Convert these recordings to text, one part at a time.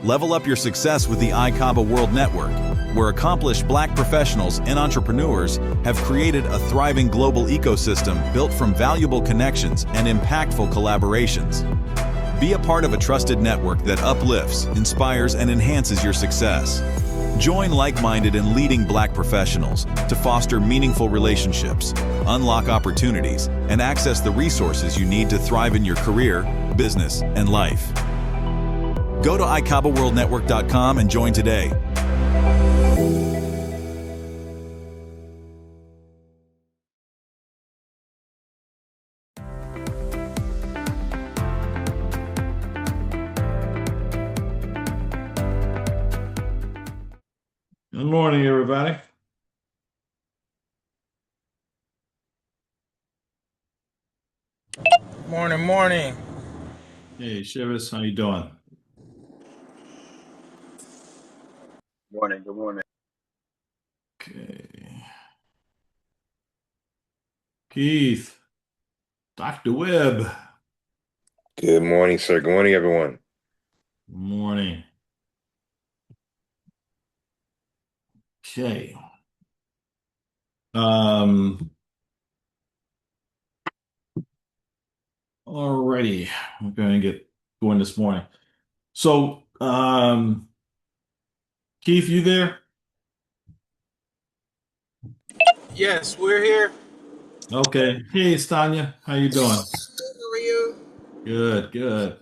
Level up your success with the ICABA World Network, where accomplished Black professionals and entrepreneurs have created a thriving global ecosystem built from valuable connections and impactful collaborations. Be a part of a trusted network that uplifts, inspires, and enhances your success. Join like-minded and leading Black professionals to foster meaningful relationships, unlock opportunities, and access the resources you need to thrive in your career, business, and life. Go to ICABAWorldNetwork.com and join today. Good morning, everybody. Morning. Hey, Shivis, how you doing? Good morning. Okay. Keith, Dr. Webb. Good morning, sir. Good morning, everyone. Good morning. Okay. Alrighty. We're going to get going this morning. So, Keith, you there? Yes, we're here. Okay. Hey, it's Tanya. How you doing? How are you? Good.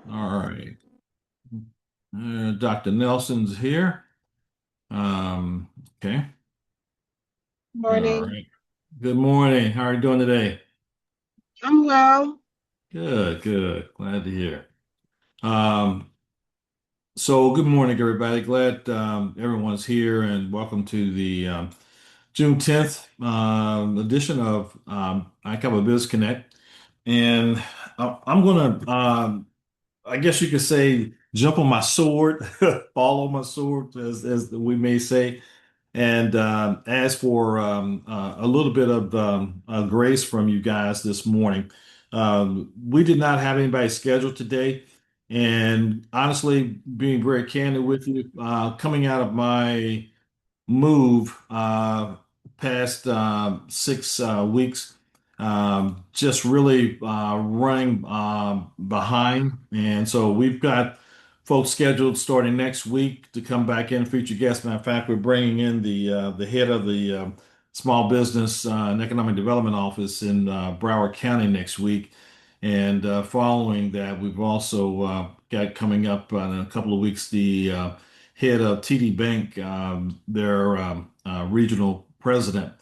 All right. Dr. Nelson's here. Okay. Morning. All right. Good morning. How are you doing today? I'm well. Good. Glad to hear. So good morning, everybody. Glad everyone's here, and welcome to the June 10th edition of ICABA Biz Connect. And I'm gonna, I guess you could say, jump on my sword, fall on my sword, as we may say. And as for a little bit of grace from you guys this morning, we did not have anybody scheduled today. And honestly, being very candid with you, coming out of my move past 6 weeks, just really running behind. And so we've got folks scheduled starting next week to come back in, feature guests. Matter of fact, we're bringing in the head of the Small Business and Economic Development Office in Broward County next week. And following that, we've also got coming up in a couple of weeks the head of TD Bank, their regional president.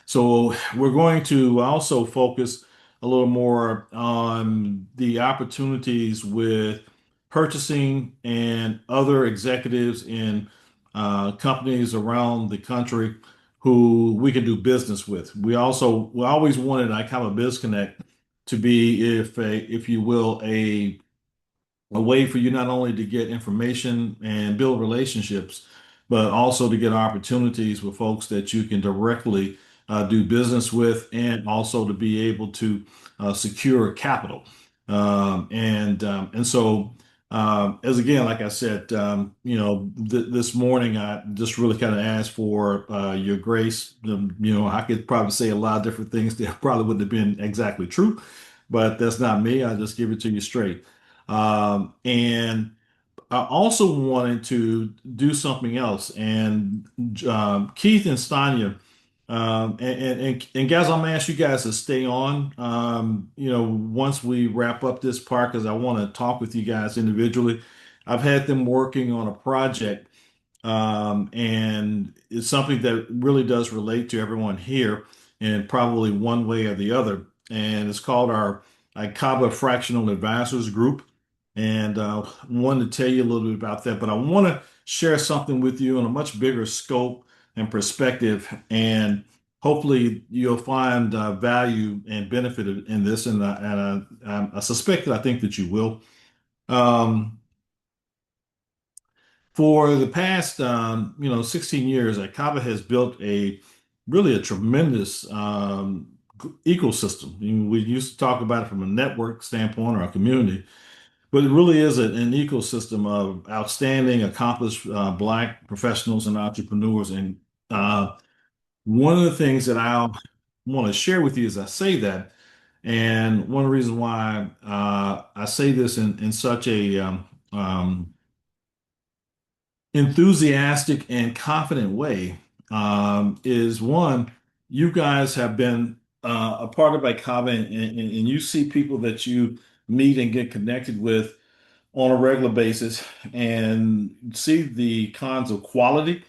So we're going to also focus a little more on the opportunities with purchasing and other executives in companies around the country who we can do business with. We always wanted ICABA Biz Connect to be, if you will, a way for you not only to get information and build relationships, but also to get opportunities with folks that you can directly do business with, and also to be able to secure capital. And so, as again, like I said, this morning I just really kind of asked for your grace. I could probably say a lot of different things that probably wouldn't have been exactly true, but that's not me. I just give it to you straight. And I also wanted to do something else. And Keith and Stanya, and guys, I'm gonna ask you guys to stay on. Once we wrap up this part, because I want to talk with you guys individually. I've had them working on a project, and it's something that really does relate to everyone here in probably one way or the other. And it's called our ICABA Fractional Advisors Group. And wanted to tell you a little bit about that, but I want to share something with you on a much bigger scope and perspective, and hopefully you'll find value and benefit in this. And I suspect that I think that you will. Um, for the past 16 years, ICABA has built a tremendous ecosystem. We used to talk about it from a network standpoint or a community, but it really is an ecosystem of outstanding, accomplished Black professionals and entrepreneurs. And one of the things that I want to share with you as I say that, and one of the reasons why I say this in such a enthusiastic and confident way is one, you guys have been a part of ICABA, and you see people that you meet and get connected with on a regular basis and see the kinds of quality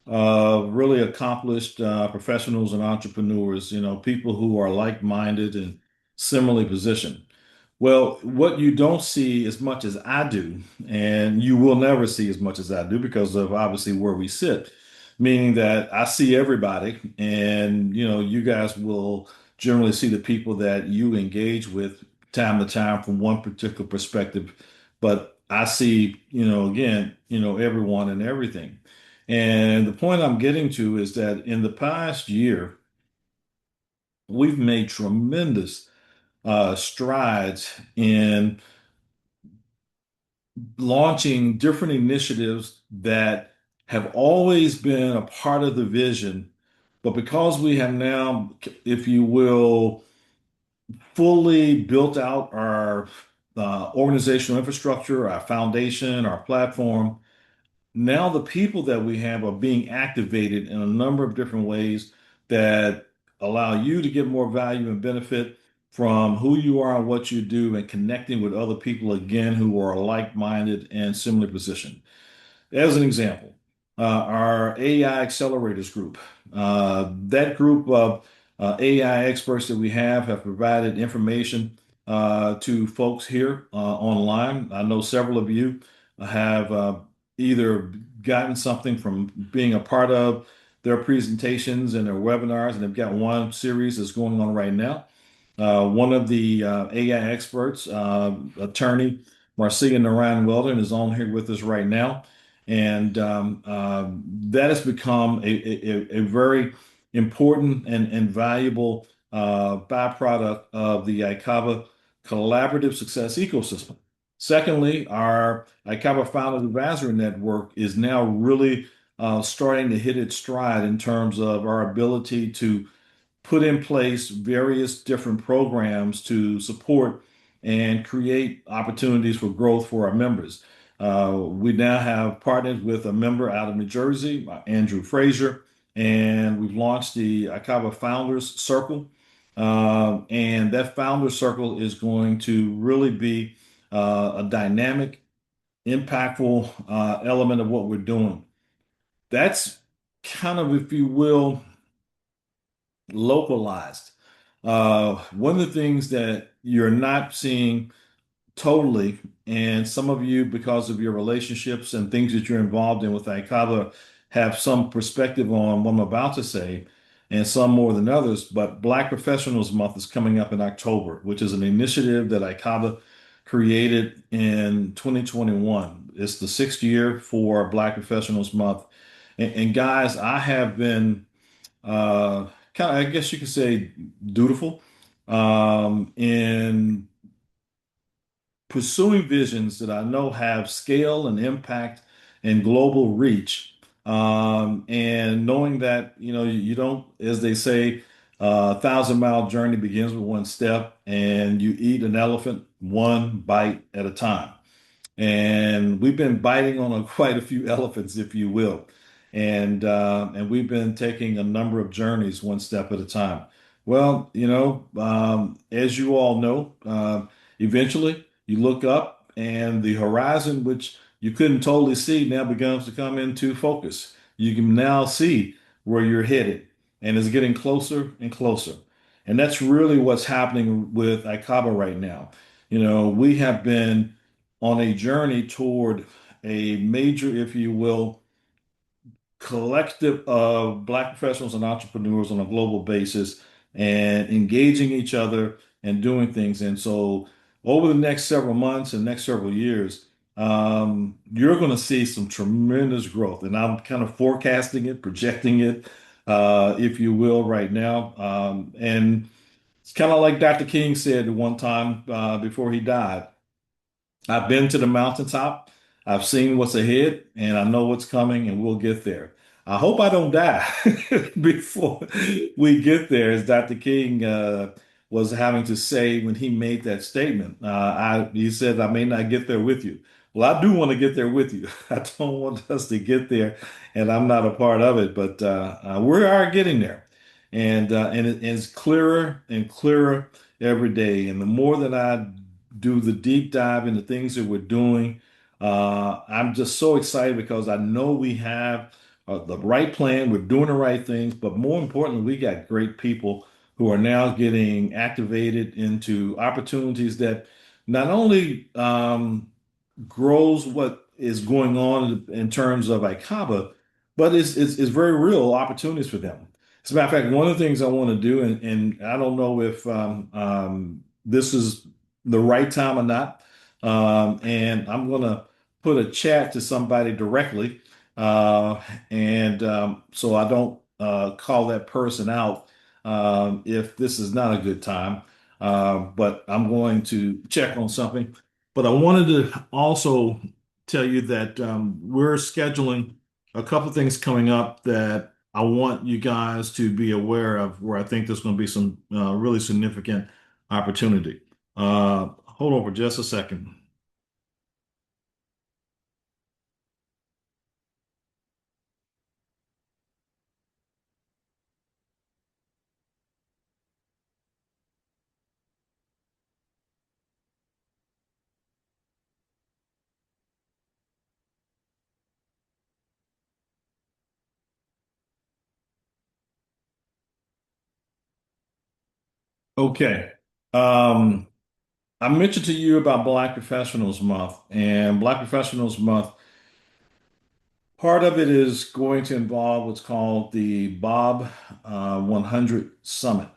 really accomplished professionals and entrepreneurs, people who are like-minded and similarly positioned. Well, what you don't see as much as I do, and you will never see as much as I do because of obviously where we sit, meaning that I see everybody, and you guys will generally see the people that you engage with time to time from one particular perspective, but I see, again, everyone and everything. And the point I'm getting to is that in the past year, we've made tremendous strides in launching different initiatives that have always been a part of the vision. But because we have now, if you will, fully built out our organizational infrastructure, our foundation, our platform, now the people that we have are being activated in a number of different ways that allow you to get more value and benefit from who you are and what you do and connecting with other people again who are like-minded and similarly positioned. As an example, our AI accelerators group, that group of AI experts that we have provided information to folks here online. I know several of you have either gotten something from being a part of their presentations and their webinars, and they've got one series that's going on right now. One of the AI experts, attorney Marcia Narayan Weldon, is on here with us right now. And that has become a very important and valuable byproduct of the ICABA collaborative success ecosystem. Secondly, our ICABA Founders Advisory Network is now really starting to hit its stride in terms of our ability to put in place various different programs to support and create opportunities for growth for our members. We now have partnered with a member out of New Jersey, Andrew Frazier, and we've launched the ICABA Founders Circle. And that Founders Circle is going to really be a dynamic, impactful element of what we're doing. That's kind of, if you will, localized. One of the things that you're not seeing totally, and some of you, because of your relationships and things that you're involved in with ICABA, have some perspective on what I'm about to say, and some more than others. But Black Professionals Month is coming up in October, which is an initiative that ICABA created in 2021. It's the sixth year for Black Professionals Month. And guys, I have been kind of, I guess you could say, dutiful in pursuing visions that I know have scale and impact and global reach. And knowing that, you don't, as they say, a 1,000-mile journey begins with one step, and you eat an elephant one bite at a time. And we've been biting on quite a few elephants, if you will, and we've been taking a number of journeys one step at a time. Well, as you all know, eventually you look up, and the horizon, which you couldn't totally see, now begins to come into focus. You can now see where you're headed, and it's getting closer and closer. And that's really what's happening with ICABA right now. We have been on a journey toward a major, if you will, collective of Black professionals and entrepreneurs on a global basis and engaging each other and doing things. And so over the next several months and next several years, you're going to see some tremendous growth. And I'm kind of forecasting it, projecting it, if you will, right now. And It's kind of like Dr. King said one time before he died. I've been to the mountaintop. I've seen what's ahead, and I know what's coming, and we'll get there. I hope I don't die before we get there, as Dr. King was having to say when he made that statement. He said, I may not get there with you. Well, I do want to get there with you. I don't want us to get there, and I'm not a part of it, but we are getting there. And it's clearer and clearer every day. And the more that I do the deep dive into things that we're doing. I'm just so excited because I know we have the right plan, we're doing the right things, but more importantly, we got great people who are now getting activated into opportunities that not only grows what is going on in terms of ICABA, but it's very real opportunities for them. As a matter of fact, one of the things I want to do, and I don't know if this is the right time or not, and I'm going to put a chat to somebody directly, and so I don't call that person out if this is not a good time. But I'm going to check on something. But I wanted to also tell you that we're scheduling a couple things coming up that I want you guys to be aware of, where I think there's going to be some really significant opportunity. Hold on for just a second. Okay. Um, I mentioned to you about Black Professionals Month, and Black Professionals Month, part of it is going to involve what's called the Bob 100 Summit.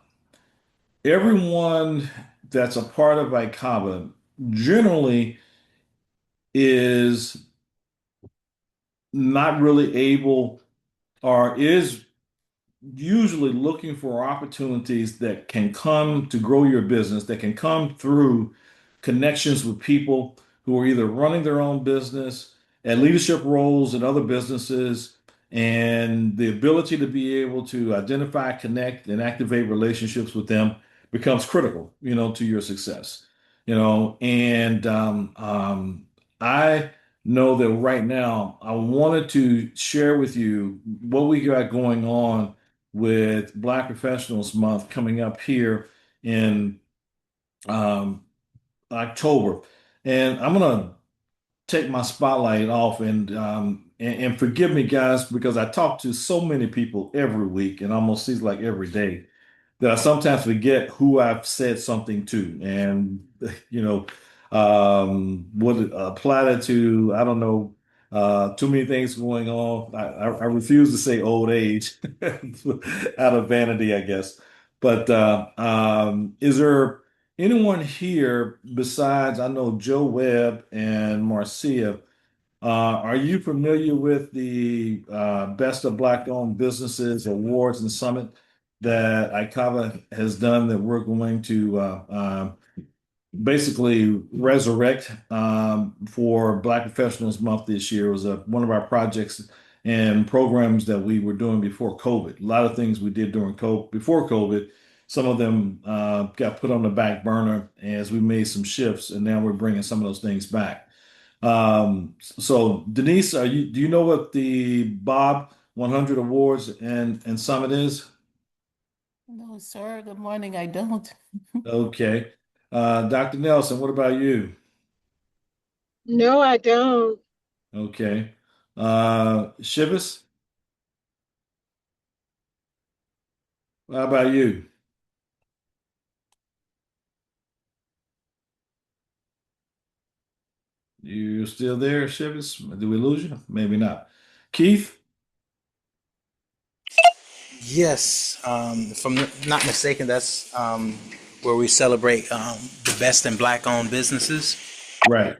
Everyone that's a part of ICABA generally is not really able or is usually looking for opportunities that can come to grow your business, that can come through connections with people who are either running their own business, at leadership roles in other businesses, and the ability to be able to identify, connect, and activate relationships with them becomes critical, to your success. And I know that right now I wanted to share with you what we got going on with Black Professionals Month coming up here in um, October. And I'm gonna take my spotlight off and forgive me, guys, because I talk to so many people every week and almost seems like every day that I sometimes forget who I've said something to. And, what it applied to, I don't know, too many things going on. I refuse to say old age out of vanity, I guess. But is there anyone here besides, I know, Joe Webb and Marcia? Are you familiar with the Best of Black-Owned Businesses Awards and Summit that ICABA has done, that we're going to basically resurrect for Black Professionals Month this year? It was one of our projects and programs that we were doing before COVID. A lot of things we did before COVID, some of them got put on the back burner as we made some shifts, and now we're bringing some of those things back. So Denise, do you know what the Bob 100 Awards and Summit is? No, sir. Good morning. I don't. Okay. Dr. Nelson, what about you? No, I don't. Okay. Shivas, how about you? You still there, Shivas? Did we lose you? Maybe not. Keith? Yes, if I'm not mistaken, that's where we celebrate the best in black-owned businesses. Right.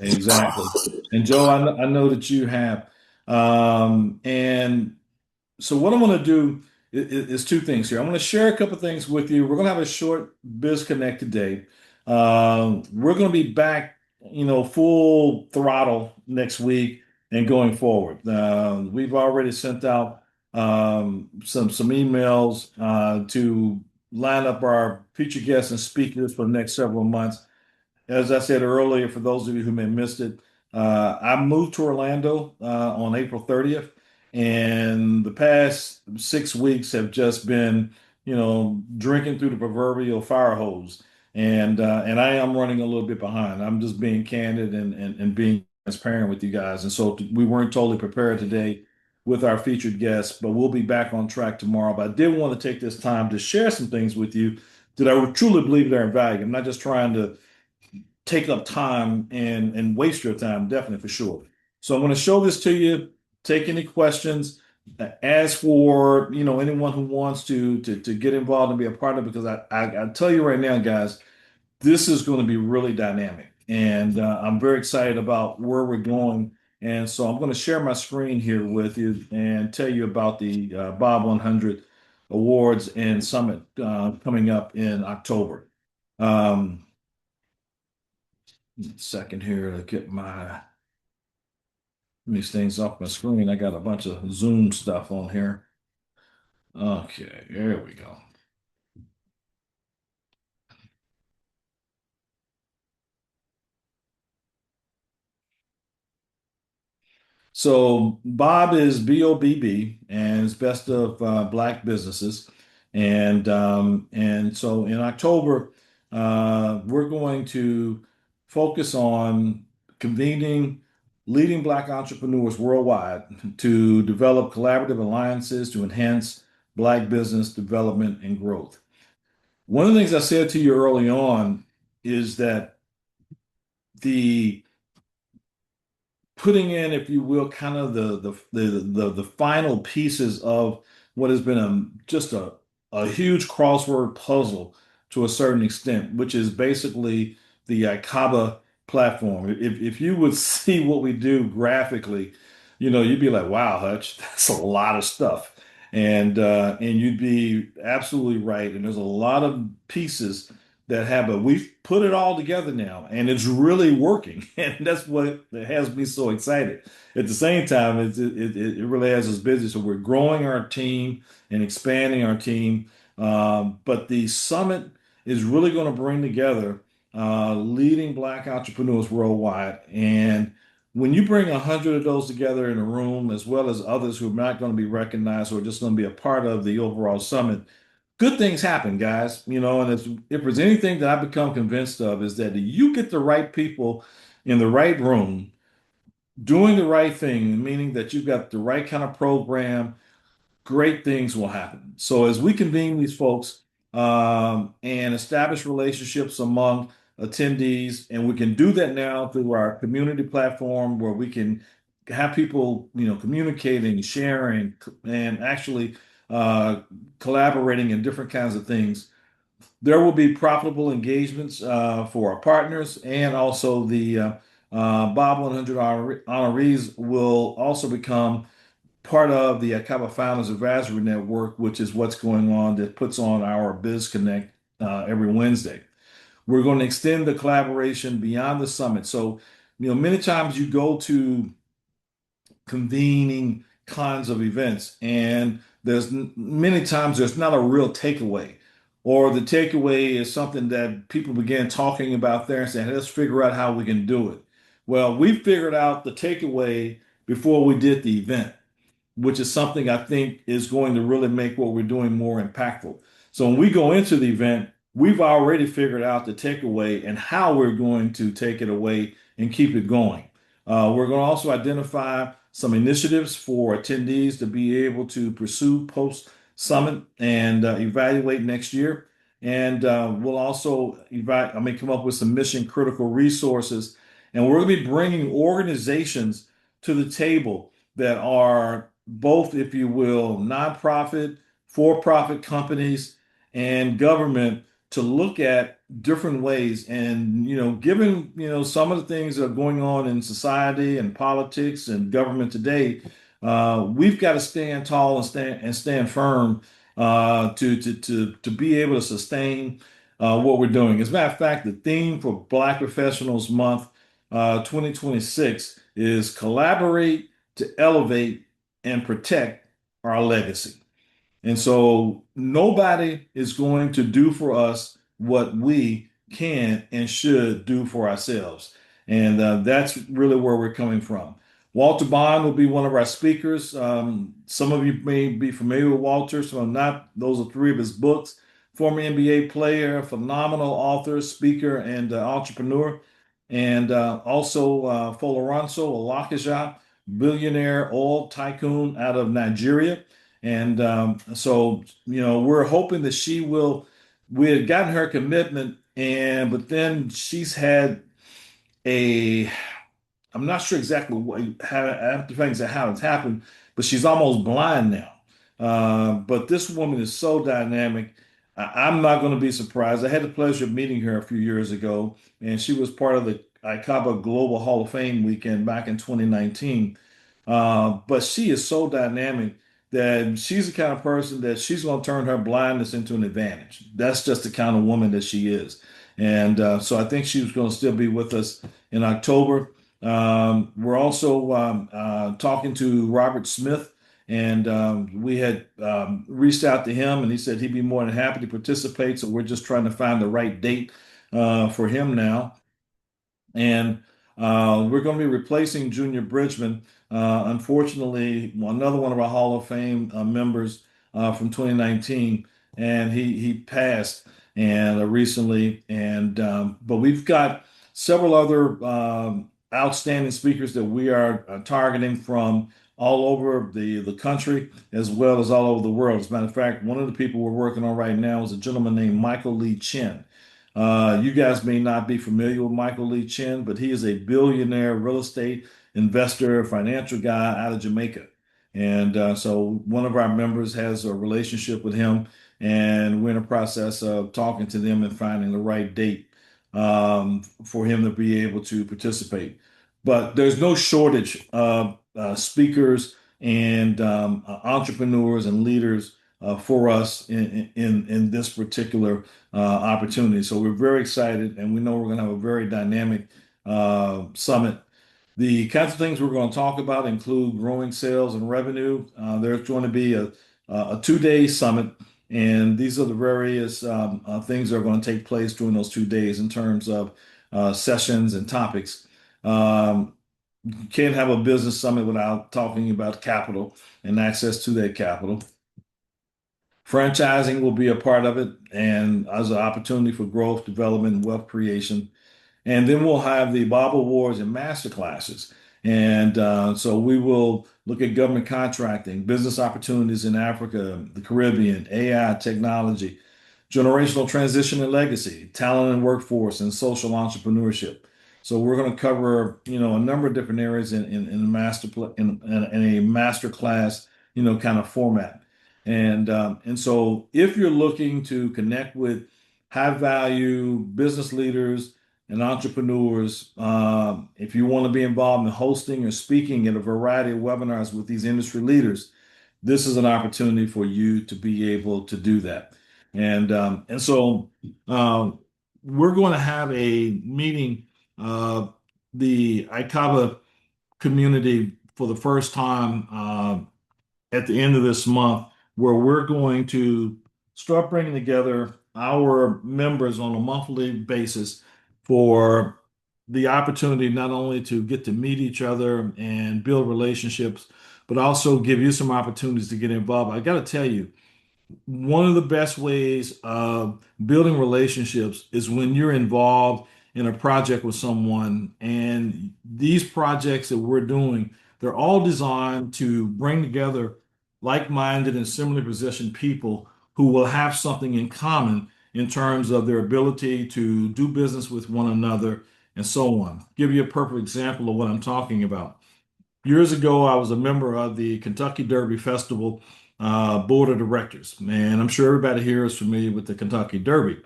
Exactly. And Joe, I know that you have. And so what I'm going to do is two things here. I'm going to share a couple things with you. We're going to have a short Biz Connect today. We're going to be back, full throttle next week and going forward. We've already sent out some emails to line up our featured guests and speakers for the next several months. As I said earlier, for those of you who may have missed it, I moved to Orlando on April 30th, and the past 6 weeks have just been, drinking through the proverbial fire hose, and I am running a little bit behind. I'm just being candid and being transparent with you guys, and so we weren't totally prepared today with our featured guests, but we'll be back on track tomorrow. But I did want to take this time to share some things with you that I would truly believe they're in value. I'm not just trying to take up time and waste your time, definitely for sure. So I'm going to show this to you. Take any questions. As for anyone who wants to get involved and be a part of it, because I tell you right now, guys, this is going to be really dynamic, and I'm very excited about where we're going. And so I'm going to share my screen here with you and tell you about the Bob 100 Awards and Summit coming up in October. Second here to get these things off my screen. I got a bunch of Zoom stuff on here. Okay, there we go. So Bob is BOBB, and it's Best of Black Businesses, and so in October we're going to focus on convening leading Black entrepreneurs worldwide to develop collaborative alliances to enhance Black business development and growth. One of the things I said to you early on is that the putting in, if you will, kind of the final pieces of what has been just a huge crossword puzzle to a certain extent, which is basically the ICABA platform. If you would see what we do graphically, you'd be like, wow, Hutch, that's a lot of stuff. And you'd be absolutely right. And there's a lot of pieces that have, but we've put it all together now, and it's really working, and that's what has me so excited. At the same time, it really has us busy. So we're growing our team and expanding our team, but the summit is really going to bring together leading Black entrepreneurs worldwide. And when you bring 100 of those together in a room, as well as others who are not going to be recognized or just going to be a part of the overall summit, good things happen, guys. And if there's anything that I've become convinced of is that you get the right people in the right room doing the right thing, meaning that you've got the right kind of program, great things will happen. So as we convene these folks and establish relationships among attendees, and we can do that now through our community platform where we can have people, communicating, sharing, and actually collaborating in different kinds of things. There will be profitable engagements for our partners, and also the Bob 100 honorees will also become part of the ICABA Founders Advisory Network, which is what's going on that puts on our Biz Connect every Wednesday. We're going to extend the collaboration beyond the summit. So, many times you go to convening kinds of events, and many times there's not a real takeaway, or the takeaway is something that people begin talking about there and saying, hey, let's figure out how we can do it. Well, we figured out the takeaway before we did the event, which is something I think is going to really make what we're doing more impactful. So when we go into the event, we've already figured out the takeaway and how we're going to take it away and keep it going. We're going to also identify some initiatives for attendees to be able to pursue post-summit and evaluate next year. And we'll also come up with some mission-critical resources. And we're going to be bringing organizations to the table that are both, if you will, nonprofit, for-profit companies, and government to look at different ways. And, given, some of the things that are going on in society and politics and government today, we've got to stand tall and stand firm to be able to sustain what we're doing. As a matter of fact, the theme for Black Professionals Month 2026 is collaborate to elevate and protect our legacy. And so nobody is going to do for us what we can and should do for ourselves. And that's really where we're coming from. Walter Bond will be one of our speakers. Some of you may be familiar with Walter, some are not. Those are three of his books. Former NBA player, phenomenal author, speaker, and entrepreneur. And also Foloronso Olakija, billionaire oil tycoon out of Nigeria. And we're hoping that she will. We had gotten her commitment, but then she's had a. I'm not sure exactly how after things that how it's happened, but she's almost blind now. But this woman is so dynamic. I'm not going to be surprised. I had the pleasure of meeting her a few years ago, and she was part of the ICABA Global Hall of Fame weekend back in 2019. But she is so dynamic that she's the kind of person that she's going to turn her blindness into an advantage. That's just the kind of woman that she is. And so I think she's going to still be with us in October. We're also talking to Robert Smith, and we had reached out to him, and he said he'd be more than happy to participate. So we're just trying to find the right date for him now. And we're going to be replacing Junior Bridgman. Unfortunately, another one of our Hall of Fame members from 2019, and he passed and recently. And but we've got several other outstanding speakers that we are targeting from all over the country as well as all over the world. As a matter of fact, one of the people we're working on right now is a gentleman named Michael Lee Chin. You guys may not be familiar with Michael Lee Chin, but he is a billionaire real estate investor, financial guy out of Jamaica. And so one of our members has a relationship with him, and we're in the process of talking to them and finding the right date for him to be able to participate. But there's no shortage of speakers and entrepreneurs and leaders for us in this particular opportunity. So we're very excited, and we know we're going to have a very dynamic summit. The kinds of things we're going to talk about include growing sales and revenue. There's going to be a 2-day summit, and these are the various things that are going to take place during those 2 days in terms of sessions and topics. You can't have a business summit without talking about capital and access to that capital. Franchising will be a part of it, and as an opportunity for growth, development, and wealth creation. And then we'll have the Bob Awards and master classes. And so we will look at government contracting, business opportunities in Africa, the Caribbean, AI, technology, generational transition and legacy, talent and workforce, and social entrepreneurship. So we're going to cover, a number of different areas in a master class, kind of format. And so if you're looking to connect with high value business leaders and entrepreneurs, if you want to be involved in hosting or speaking at a variety of webinars with these industry leaders, this is an opportunity for you to be able to do that. And so we're going to have a meeting, the ICABA community for the first time at the end of this month, where we're going to start bringing together our members on a monthly basis for the opportunity not only to get to meet each other and build relationships, but also give you some opportunities to get involved. I got to tell you, one of the best ways of building relationships is when you're involved in a project with someone. And these projects that we're doing, they're all designed to bring together like-minded and similarly positioned people who will have something in common in terms of their ability to do business with one another and so on. Give you a perfect example of what I'm talking about. Years ago, I was a member of the Kentucky Derby Festival board of directors, and I'm sure everybody here is familiar with the Kentucky Derby.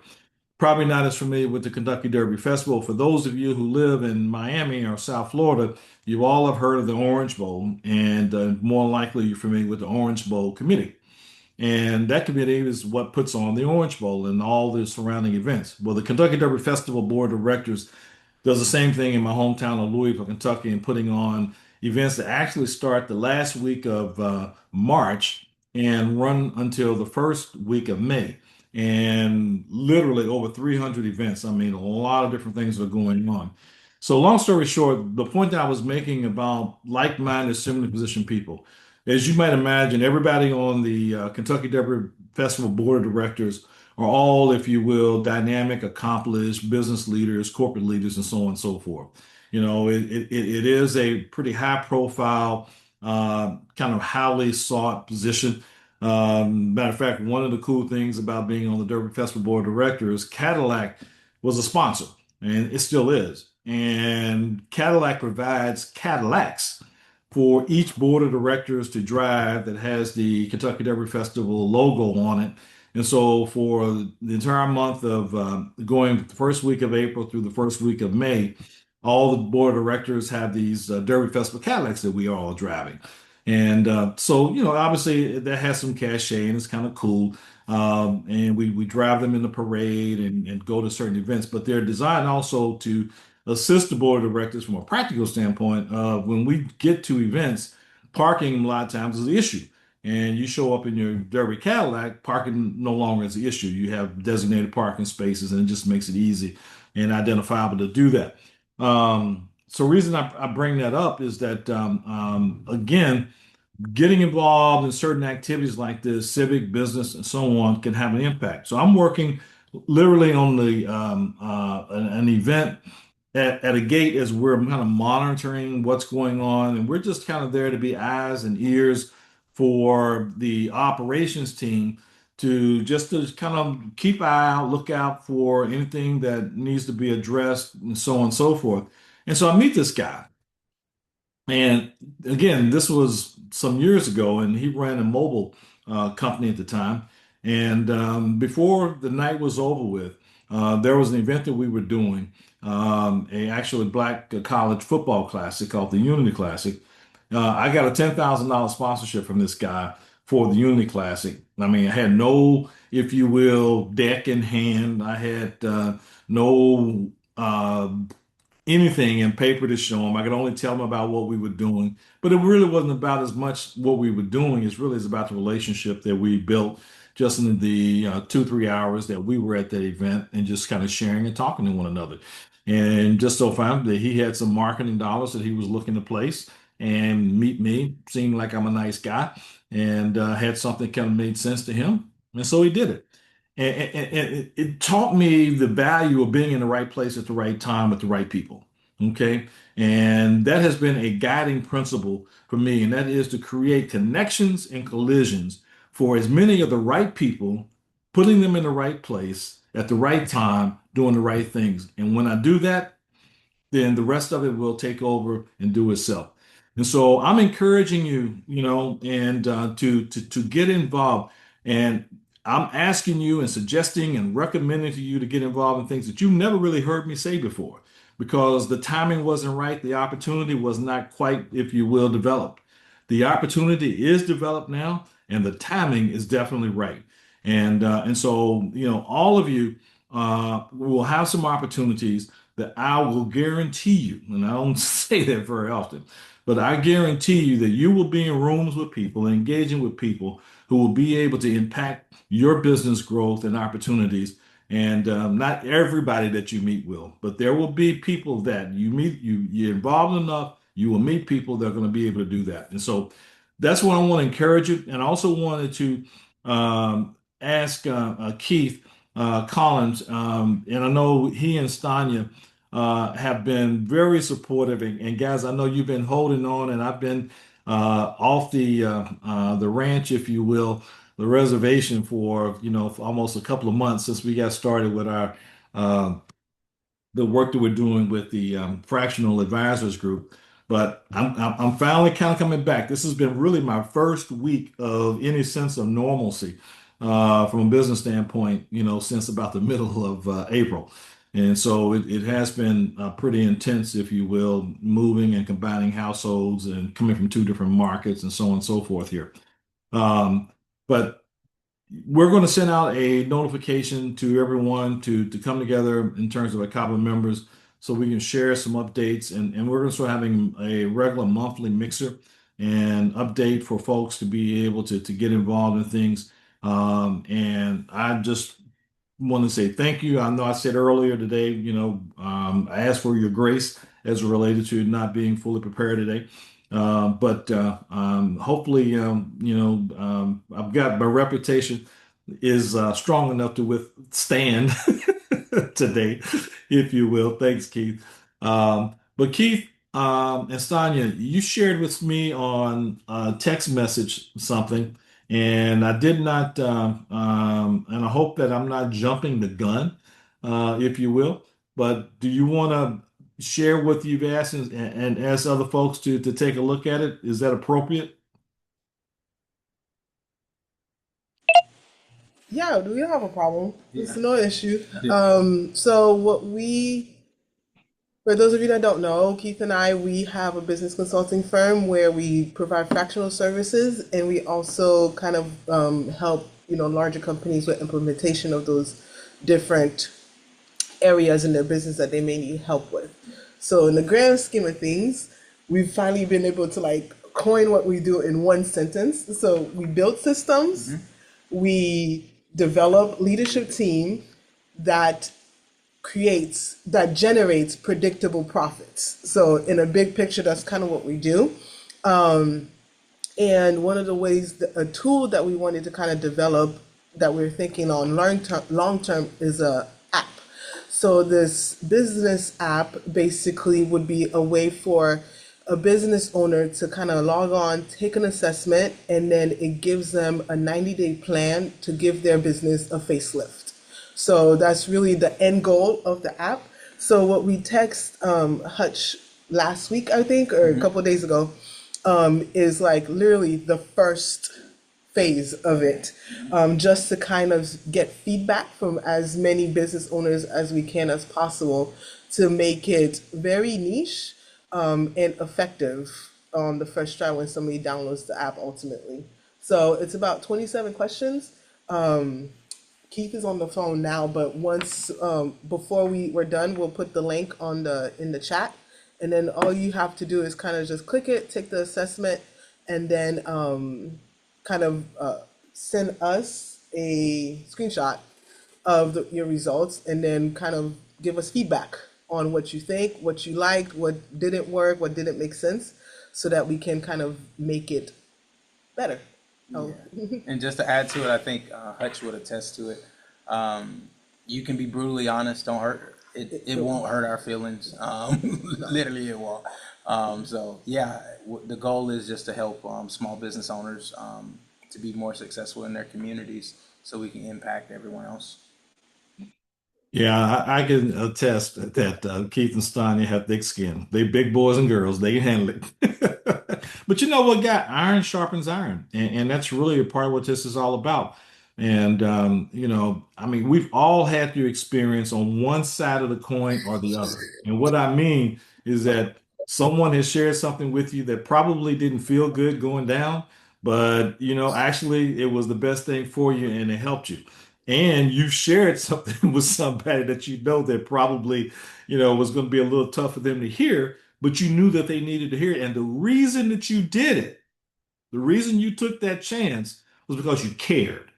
Probably not as familiar with the Kentucky Derby Festival. For those of you who live in Miami or South Florida, you all have heard of the Orange Bowl, and more likely you're familiar with the Orange Bowl committee. And that committee is what puts on the Orange Bowl and all the surrounding events. Well, the Kentucky Derby Festival Board of Directors does the same thing in my hometown of Louisville, Kentucky, and putting on events that actually start the last week of March and run until the first week of May. And literally over 300 events. I mean, a lot of different things are going on. So, long story short, the point that I was making about like-minded, similarly positioned people, as you might imagine, everybody on the Kentucky Derby Festival Board of Directors are all, if you will, dynamic, accomplished business leaders, corporate leaders, and so on and so forth. It is a pretty high profile, kind of highly sought position. Matter of fact, one of the cool things about being on the Derby Festival Board of Directors, Cadillac was a sponsor, and it still is. And Cadillac provides Cadillacs for each board of directors to drive that has the Kentucky Derby Festival logo on it. And so for the entire month of going the first week of April through the first week of May, all the board of directors have these Derby Festival Cadillacs that we are all driving. And so, obviously that has some cachet and it's kind of cool. And we drive them in the parade and go to certain events, but they're designed also to assist the board of directors from a practical standpoint. When we get to events, parking a lot of times is the issue. And you show up in your Derby Cadillac, parking no longer is the issue. You have designated parking spaces, and it just makes it easy and identifiable to do that. So, reason I bring that up is that again, getting involved in certain activities like this, civic, business, and so on, can have an impact. So, I'm working literally on an event at a gate as we're kind of monitoring what's going on, and we're just kind of there to be eyes and ears for the operations team to kind of keep eye out, look out for anything that needs to be addressed, and so on and so forth. And so I meet this guy, and again, this was some years ago, and he ran a mobile company at the time. And before the night was over with, there was an event that we were doing, a actually black college football classic called the Unity Classic. I got a $10,000 sponsorship from this guy for the Unity Classic. I mean, I had no, if you will, deck in hand. I had no anything in paper to show them. I could only tell them about what we were doing, but it really wasn't about as much what we were doing. It's really about the relationship that we built just in the 2, 3 hours that we were at that event and just kind of sharing and talking to one another. And just so found that he had some marketing dollars that he was looking to place and meet me, seemed like I'm a nice guy and had something kind of made sense to him. And so he did it. And it taught me the value of being in the right place at the right time with the right people. Okay. And that has been a guiding principle for me, and that is to create connections and collisions for as many of the right people, putting them in the right place at the right time, doing the right things. And when I do that, then the rest of it will take over and do itself. And so I'm encouraging you, and to get involved. And I'm asking you and suggesting and recommending to you to get involved in things that you never really heard me say before, because the timing wasn't right. The opportunity was not quite, if you will, developed. The opportunity is developed now, and the timing is definitely right. And so, all of you will have some opportunities that I will guarantee you, and I don't say that very often, but I guarantee you that you will be in rooms with people, engaging with people who will be able to impact your business growth and opportunities. And not everybody that you meet will, but there will be people that you meet, you're involved enough, you will meet people that are going to be able to do that. And so that's what I want to encourage you. And I also wanted to ask Keith Collins, and I know he and Stanya have been very supportive. And guys, I know you've been holding on, and I've been off the ranch, if you will, the reservation for almost a couple of months since we got started with our uh, the work that we're doing with the fractional advisors group. But I'm finally kind of coming back. This has been really my first week of any sense of normalcy from a business standpoint, since about the middle of April. And so it has been pretty intense, if you will, moving and combining households and coming from two different markets and so on and so forth here. Um, but we're going to send out a notification to everyone to come together in terms of ICABA members so we can share some updates. And we're going to start having a regular monthly mixer and update for folks to be able to get involved in things. And I just want to say thank you. I know I said earlier today, I asked for your grace as related to not being fully prepared today. But hopefully, I've got my reputation is strong enough to withstand today, if you will. Thanks, Keith. But Keith and Stanya, you shared with me on text message something, and I did not, and I hope that I'm not jumping the gun, if you will. But do you want to share what you've asked and ask other folks to take a look at it? Is that appropriate? Yeah, we don't have a problem. It's Yeah. no issue. So for those of you that don't know, Keith and I, we have a business consulting firm where we provide fractional services, and we also kind of help, larger companies with implementation of those different areas in their business that they may need help with. So in the grand scheme of things, we've finally been able to like coin what we do in one sentence. So we build systems, we develop leadership team that generates predictable profits. So in a big picture, that's kind of what we do. And one of the ways, a tool that we wanted to kind of develop that we're thinking on long term is a app. So this business app basically would be a way for a business owner to kind of log on, take an assessment, and then it gives them a 90-day plan to give their business a facelift. So that's really the end goal of the app. So what we text Hutch last week, I think, or a couple of days ago, is like literally the first phase of it, just to kind of get feedback from as many business owners as we can as possible to make it very niche and effective on the first try when somebody downloads the app ultimately. So it's about 27 questions. Keith is on the phone now, but once before we're done, we'll put the link in the chat, and then all you have to do is kind of just click it, take the assessment, and then kind of send us a screenshot of your results, and then kind of give us feedback on what you think, what you liked, what didn't work, what didn't make sense, so that we can kind of make it better. Oh. And just to add to it, I think Hutch would attest to it. You can be brutally honest. Don't hurt. It won't hurt our feelings. Literally, it won't. So yeah, the goal is just to help small business owners to be more successful in their communities, so we can impact everyone else. Yeah, I can attest that Keith and Stein, they have thick skin. They big boys and girls. They can handle it. But you know what, guy? Iron sharpens iron. And that's really a part of what this is all about. And, I mean, we've all had to experience on one side of the coin or the other. And what I mean is that someone has shared something with you that probably didn't feel good going down, but, actually it was the best thing for you and it helped you, and you shared something with somebody that that probably, was going to be a little tough for them to hear, but you knew that they needed to hear it. And the reason that you did it, the reason you took that chance was because you cared.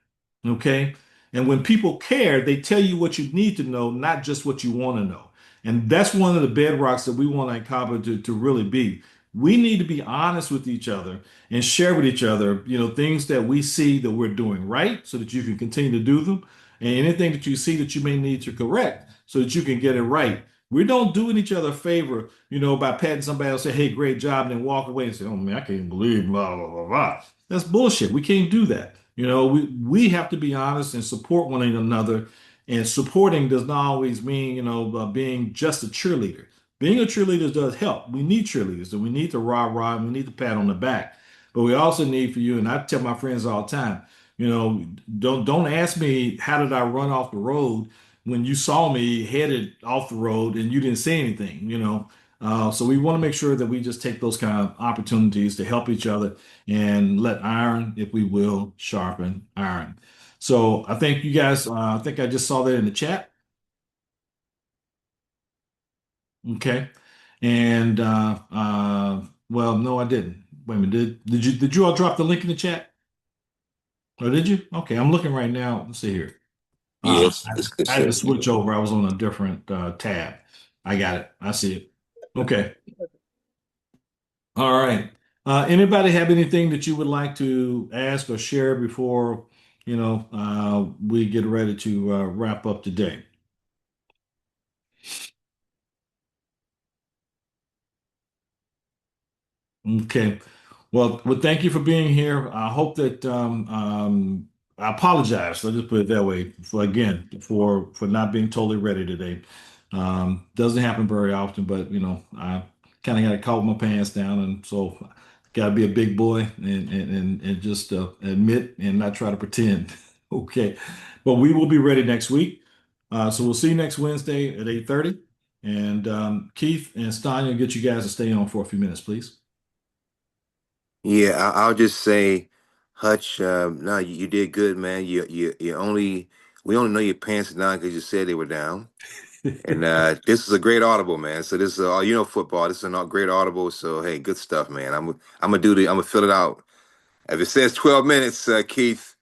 Okay. And when people care, they tell you what you need to know, not just what you want to know. And that's one of the bedrocks that we want ICABA to really be. We need to be honest with each other and share with each other, things that we see that we're doing right so that you can continue to do them. And anything that you see that you may need to correct so that you can get it right. We don't doing each other a favor, by patting somebody else, say, hey, great job, and then walk away and say, oh man, I can't believe blah, blah, blah, blah. That's bullshit. We can't do that. We have to be honest and support one another. And supporting does not always mean, being just a cheerleader. Being a cheerleader does help. We need cheerleaders, and we need to rah-rah, and we need to pat on the back. But we also need for you, and I tell my friends all the time, don't ask me how did I run off the road when you saw me headed off the road and you didn't say anything. So we want to make sure that we just take those kind of opportunities to help each other and let iron, if we will, sharpen iron. So I think you guys, I think I just saw that in the chat. Okay. And well, no, I didn't. Wait a minute. Did you all drop the link in the chat? Or did you? Okay, I'm looking right now. Let's see here. Yeah, I it's I had to sent to switch you. over. I was on a different tab. I got it. I see it. Okay. All right. Anybody have anything that you would like to ask or share before, we get ready to wrap up today? Okay. Well, thank you for being here. I hope that I apologize. Let's just put it that way for not being totally ready today. Doesn't happen very often, but I kind of got caught my pants down, and so got to be a big boy and just admit and not try to pretend. Okay. But we will be ready next week. So we'll see you next Wednesday at 8:30. And Keith and Stanya will get you guys to stay on for a few minutes, please. Yeah, I'll just say, Hutch, no, you did good, man. We only know your pants are down because you said they were down. And this is a great audible, man. So this is all football. This is a great audible. So hey, good stuff, man. I'm gonna fill it out. If it says 12 minutes, Keith,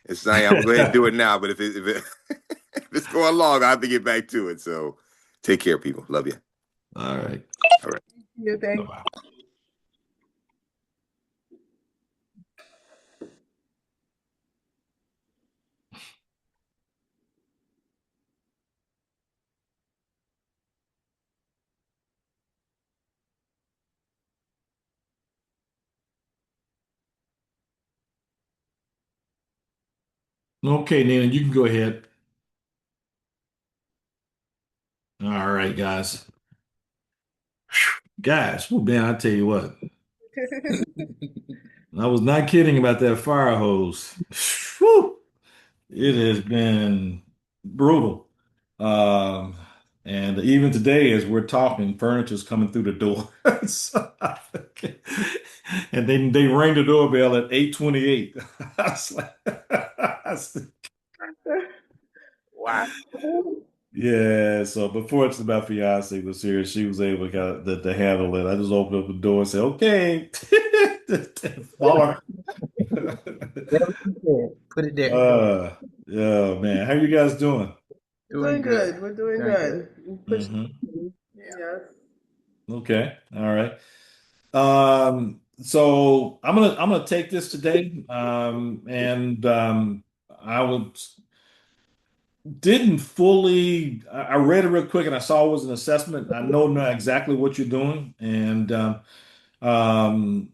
it's not. I'm gonna go ahead and do it now. But if it's going long, I have to get back to it. So take care, people. Love you. All right. All right. You think? Bye-bye. Okay, Nina, you can go ahead. All right, guys. Guys, well, man, I tell you what, I was not kidding about that fire hose. Whew. It has been brutal. Um, and even today, as we're talking, furniture's coming through the door. So, and they rang the doorbell at 8:28. I was like, Wow. yeah, so before it's my fiance was here, she was able to handle it. I just opened up the door and said, "Okay, follow Whatever you said, put it there. yeah, man. How you guys doing? Doing good. We're doing Doing good. good. Push. Hmm. Yeah. Yes. Okay, all right. So I'm gonna take this today, and I would didn't fully. I read it real quick, and I saw it was an assessment. I know not exactly what you're doing, um,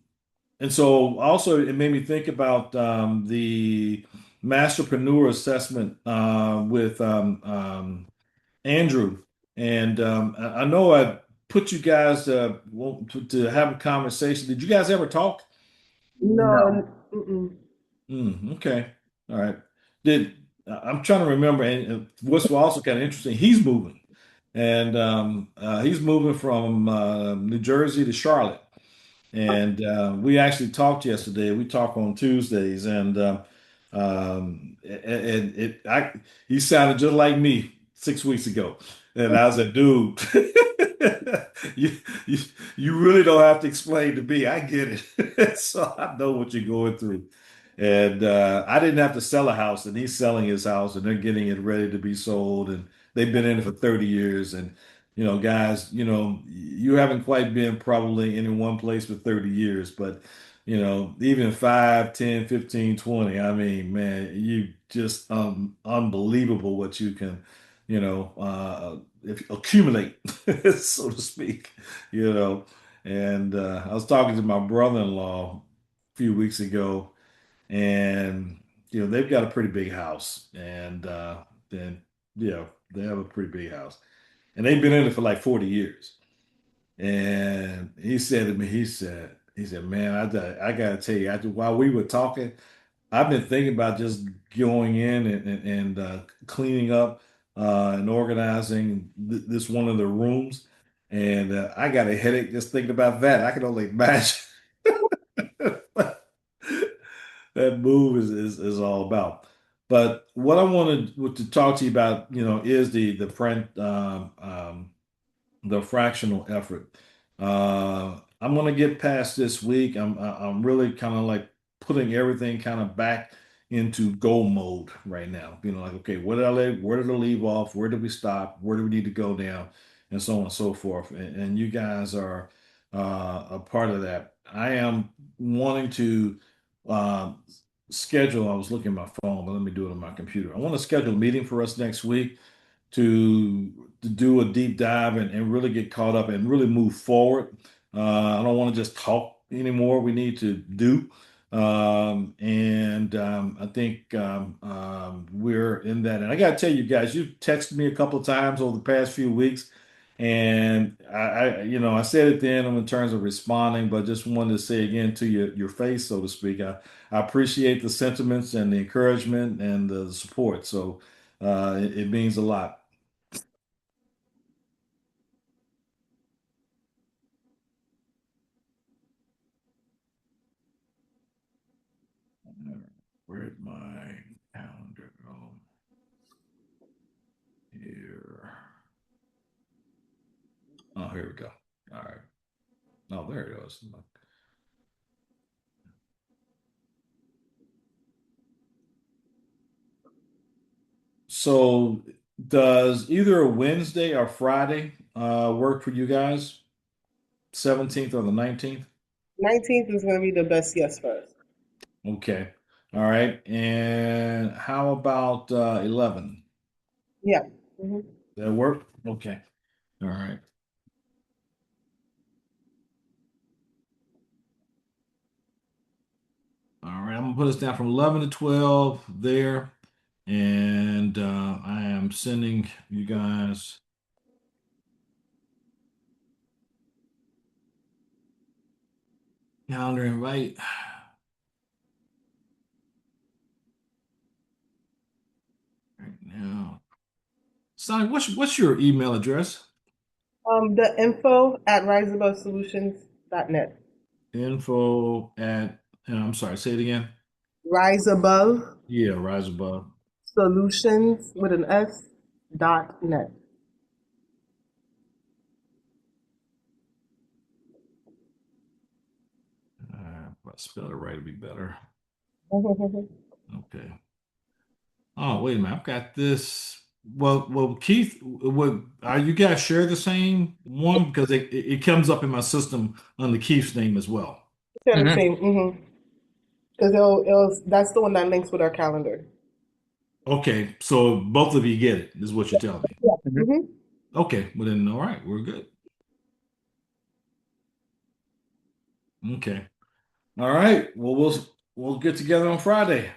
and so also it made me think about the Masterpreneur assessment with Andrew. And I know I put you guys to have a conversation. Did you guys ever talk? No. No. Mm-mm. Okay. All right. I'm trying to remember, and what's also kind of interesting, he's moving. And he's moving from New Jersey to Charlotte. And we actually talked yesterday. We talk on Tuesdays, and he sounded just like me 6 weeks ago. And I was like, dude, you, you you really don't have to explain to me. I get it. So I know what you're going through. And I didn't have to sell a house, and he's selling his house, and they're getting it ready to be sold. And they've been in it for 30 years. And guys, you haven't quite been probably in one place for 30 years, but even 5, 10, 15, 20. I mean, man, you just unbelievable what you can, if accumulate, so to speak, you know. And I was talking to my brother-in-law a few weeks ago, and they've got a pretty big house, and then they have a pretty big house, and they've been in it for like 40 years. And he said to me, he said, man, I gotta tell you, after while we were talking, I've been thinking about just going in and cleaning up and organizing this one of the rooms, and I got a headache just thinking about that. I can only imagine what that move is all about. But what I wanted to talk to you about, is the fractional effort. I'm going to get past this week. I'm really kind of like putting everything kind of back into go mode right now. Like, okay, where did I leave off? Where did we stop? Where do we need to go down? And so on and so forth. And you guys are a part of that. I am wanting to uh, schedule. I was looking at my phone, but let me do it on my computer. I want to schedule a meeting for us next week to do a deep dive and really get caught up and really move forward. I don't want to just talk anymore. We need to do. And I think we're in that. And I got to tell you guys, you've texted me a couple of times over the past few weeks. And I said it then in terms of responding, but just wanted to say again to your face, so to speak. I appreciate the sentiments and the encouragement and the support. So it means a lot. Where'd my calendar go? Here. Oh, here we go. All right. Oh, there it goes. So, does either a Wednesday or Friday work for you guys? 17th or the 19th? 19th is going to be the best yes for us. Okay. All right. And how about 11? Yeah. Hmm. That work? Okay. All right. All right. I'm gonna put us down from 11 to 12 there. And I am sending you guys calendar invite right now. Sonny, what's your email address? The info at riseabovesolutions.net. Info at, I'm sorry, say it again. Rise above Yeah, Rise Above. solutions with an S .net. If I spell it right, it'd be better. Mhm. Okay. Oh, wait a minute. I've got this. Well, Keith, are you guys share the same one? Because it comes up in my system under Keith's name as well. Share the Mhm. same. Because that's the one that links with our calendar. Okay, so both of you get it, is what you're telling me. Yeah. Mhm. Okay, well then, all right, we're good. Okay, all right. Well, we'll get together on Friday.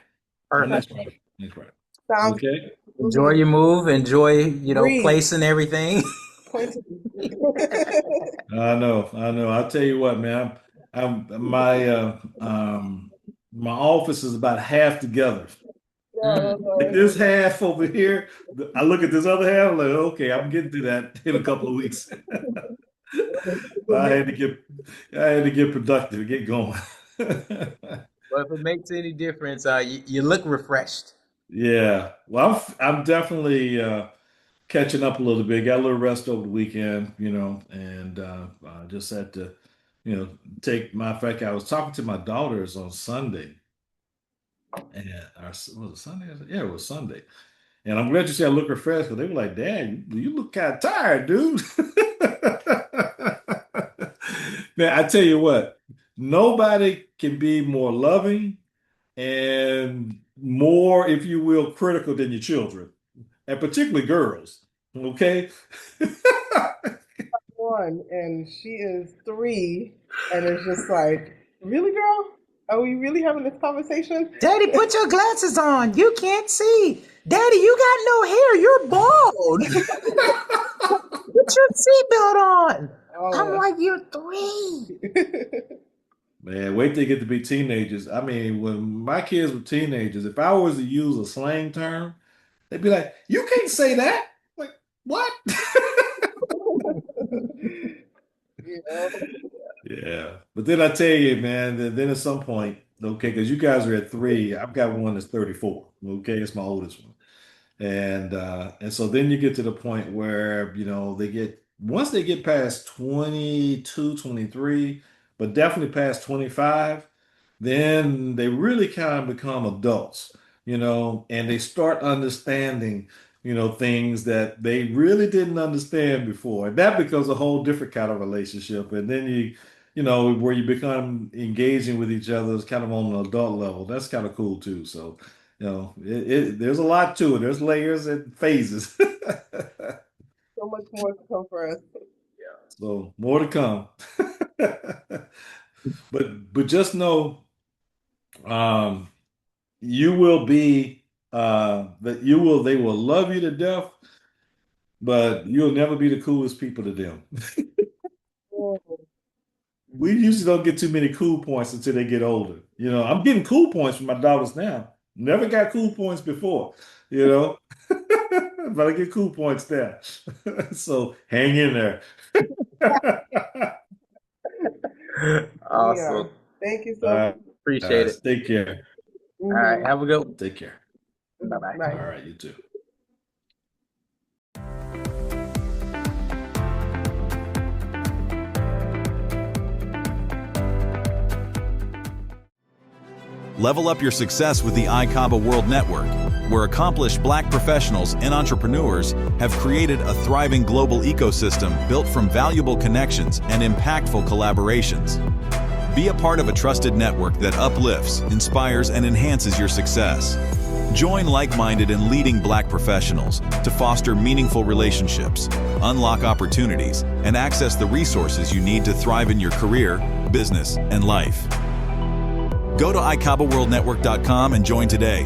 Or Perfect. next Friday. Next Friday. Sounds Okay. Enjoy your move. Enjoy, breathe. placing everything. Point. I know. I'll tell you what, man. My office is about half together. Mm. Like this half over here, I look at this other half, like, okay, I'm getting to that in a couple of weeks. I had to get productive, get going. But if it makes any difference, you look refreshed. Yeah. Well, I'm definitely catching up a little bit. Got a little rest over the weekend, and I just had to, take my fact. I was talking to my daughters on Sunday, and was it Sunday? Yeah, it was Sunday. And I'm glad you said I look refreshed because they were like, Dad, you look kind of tired, dude. Man, I tell you what, nobody can be more loving and more, if you will, critical than your children, and particularly girls. Okay? One, and she is 3, and it's just like, really, girl? Are we really having this conversation? Daddy, put your glasses on. You can't see. Daddy, you got no hair. You're bald. Put your seatbelt on. I'm Oh, like, you're 3. Man, wait till they get to be teenagers. I mean, when my kids were teenagers, if I was to use a slang term, they'd be like, "You can't say that." Like, what? yeah. Yeah. But then I tell you, man, then at some point, Okay, because you guys are at 3. I've got one that's 34. Okay, it's my oldest one. And so then you get to the point where, they get once they get past 22, 23, but definitely past 25, then they really kind of become adults, and they start understanding, things that they really didn't understand before. And that becomes a whole different kind of relationship. And then where you become engaging with each other is kind of on an adult level. That's kind of cool too. So, there's a lot to it. There's layers and phases. So much more to come for us. So more to come. But just know, um, you will be that they will love you to death, but you'll never be the coolest people to them. We usually don't get too many cool points until they get older. I'm getting cool points from my daughters now. Never got cool points before, but I get cool points now. So hang in there. Awesome. Thank you so much. Appreciate it. Take care. All right. Have a good one. Take care. Bye-bye. Bye. All right, you too. Level up your success with the ICABA World Network, where accomplished Black professionals and entrepreneurs have created a thriving global ecosystem built from valuable connections and impactful collaborations. Be a part of a trusted network that uplifts, inspires, and enhances your success. Join like-minded and leading Black professionals to foster meaningful relationships, unlock opportunities, and access the resources you need to thrive in your career, business, and life. Go to ICABAWorldNetwork.com and join today.